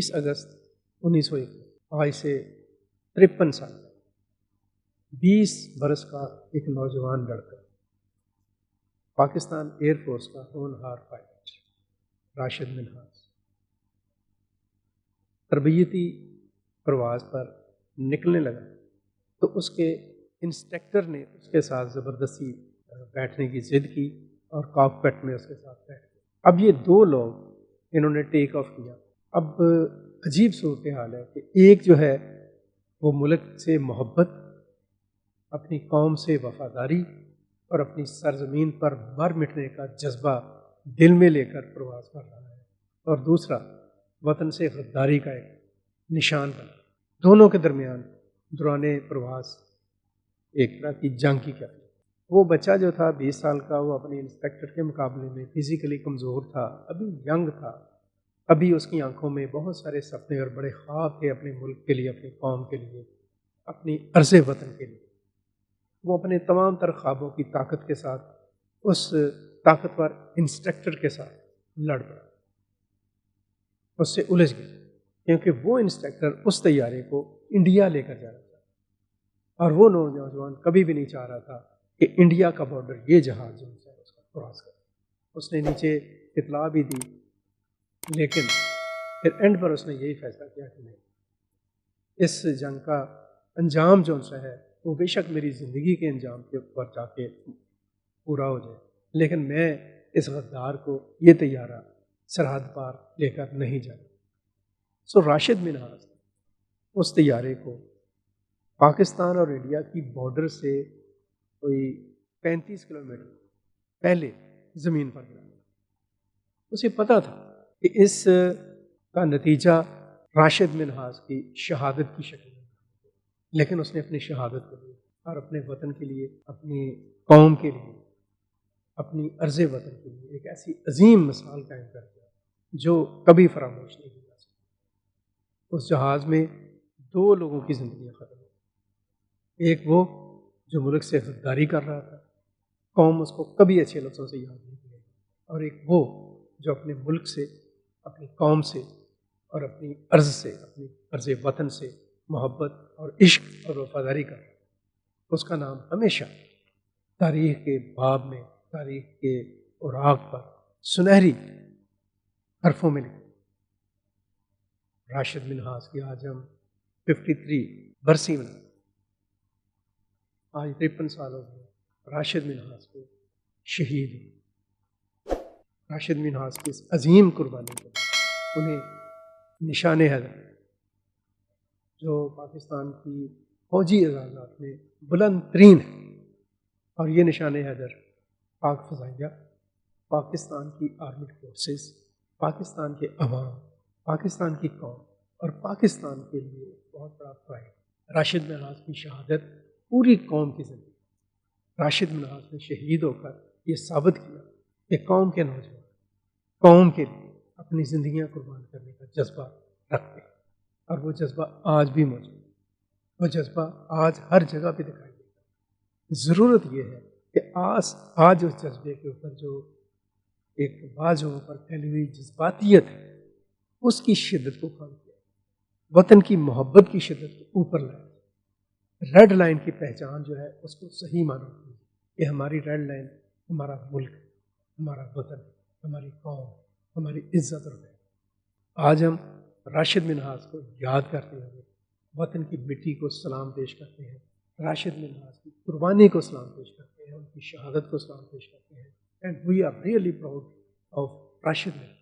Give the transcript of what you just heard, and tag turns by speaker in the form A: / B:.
A: 20 اگست 1901، آج سے 53 سال، 20 برس کا ایک نوجوان لڑکا، پاکستان ایئر فورس کا ہونہار پائلٹ راشد منہاس تربیتی پرواز پر نکلنے لگا تو اس کے انسٹرکٹر نے اس کے ساتھ زبردستی بیٹھنے کی ضد کی اور کاکپٹ میں اس کے ساتھ بیٹھ گئے۔ اب یہ دو لوگ انہوں نے ٹیک آف کیا۔ اب عجیب صورتحال ہے کہ ایک جو ہے وہ ملک سے محبت، اپنی قوم سے وفاداری اور اپنی سرزمین پر مر مٹنے کا جذبہ دل میں لے کر پرواز کر رہا ہے، اور دوسرا وطن سے غداری کا ایک نشان بنا۔ دونوں کے درمیان دوران پرواز ایک طرح کی جنگ کی کیا۔ وہ بچہ جو تھا 20 سال کا، وہ اپنے انسپیکٹر کے مقابلے میں فزیکلی کمزور تھا، ابھی ینگ تھا، ابھی اس کی آنکھوں میں بہت سارے سپنے اور بڑے خواب تھے اپنے ملک کے لیے، اپنی قوم کے لیے، اپنی عرض وطن کے لیے۔ وہ اپنے تمام تر خوابوں کی طاقت کے ساتھ اس طاقتور انسٹرکٹر کے ساتھ لڑ پڑا، اس سے الجھ گیا، کیونکہ وہ انسٹرکٹر اس طیارے کو انڈیا لے کر جا رہا تھا، اور وہ نوجوان کبھی بھی نہیں چاہ رہا تھا کہ انڈیا کا بارڈر یہ جہاز جو ہے اس کا کراس کرے۔ اس نے نیچے اطلاع بھی دی، لیکن پھر اینڈ پر اس نے یہی فیصلہ کیا کہ نہیں، اس جنگ کا انجام جو ہے وہ بے شک میری زندگی کے انجام کے اوپر جا کے پورا ہو جائے، لیکن میں اس غدار کو یہ طیارہ سرحد پار لے کر نہیں جانا۔ سو راشد منہاس اس طیارے کو پاکستان اور انڈیا کی بارڈر سے کوئی 35 کلومیٹر پہلے زمین پر گرا۔ اسے پتا تھا کہ اس کا نتیجہ راشد منہاس کی شہادت کی شکل میں، لیکن اس نے اپنی شہادت کے لیے اور اپنے وطن کے لیے، اپنی قوم کے لیے، اپنی عرض وطن کے لیے ایک ایسی عظیم مثال قائم کر دیا جو کبھی فراموش نہیں کی جا سکتی۔ اس جہاز میں 2 لوگوں کی زندگیاں ختم ہوئی، ایک وہ جو ملک سے غداری کر رہا تھا، قوم اس کو کبھی اچھے لفظوں سے یاد نہیں کرے گی، اور ایک وہ جو اپنے ملک سے، اپنی قوم سے اور اپنی عرض سے، اپنی عرض وطن سے محبت اور عشق اور وفاداری کا، اس کا نام ہمیشہ تاریخ کے باب میں، تاریخ کے اوراق پر سنہری حرفوں میں لکھا۔ راشد منہاس کی آج ہم 53 برسی مناتے ہیں۔ آج 53 سال ہو گئے راشد منہاس کو شہید ہوئے۔ راشد منہاس کی اس عظیم قربانی کے بعد انہیں نشان حیدر، جو پاکستان کی فوجی اعزازات میں بلند ترین ہے، اور یہ نشان حیدر پاک فضائیہ، پاکستان کی آرمڈ فورسز، پاکستان کے عوام، پاکستان کی قوم اور پاکستان کے لیے بہت بڑا پرائڈ۔ راشد منہاس کی شہادت پوری قوم کی زندگی۔ راشد منہاس نے شہید ہو کر یہ ثابت کیا کہ قوم کے نوجوان قوم کے لیے اپنی زندگیاں قربان کرنے کا جذبہ رکھتے ہیں، اور وہ جذبہ آج بھی موجود ہے، وہ جذبہ آج ہر جگہ پہ دکھائی دیتا ہے۔ ضرورت یہ ہے کہ آج اس جذبے کے اوپر جو ایک بعض جگہوں پر پھیلی ہوئی جذباتیت ہے، اس کی شدت کو کم کیا، وطن کی محبت کی شدت کو اوپر لایا، ریڈ لائن کی پہچان جو ہے اس کو صحیح مانا کہ ہماری ریڈ لائن ہمارا ملک، ہمارا وطن، ہماری قوم، ہماری عزت اور محبت۔ آج ہم راشد منہاس کو یاد کرتے ہوئے وطن کی مٹی کو سلام پیش کرتے ہیں، راشد منہاس کی قربانی کو سلام پیش کرتے ہیں، ان کی شہادت کو سلام پیش کرتے ہیں، and we are really proud of Rashid Minhas.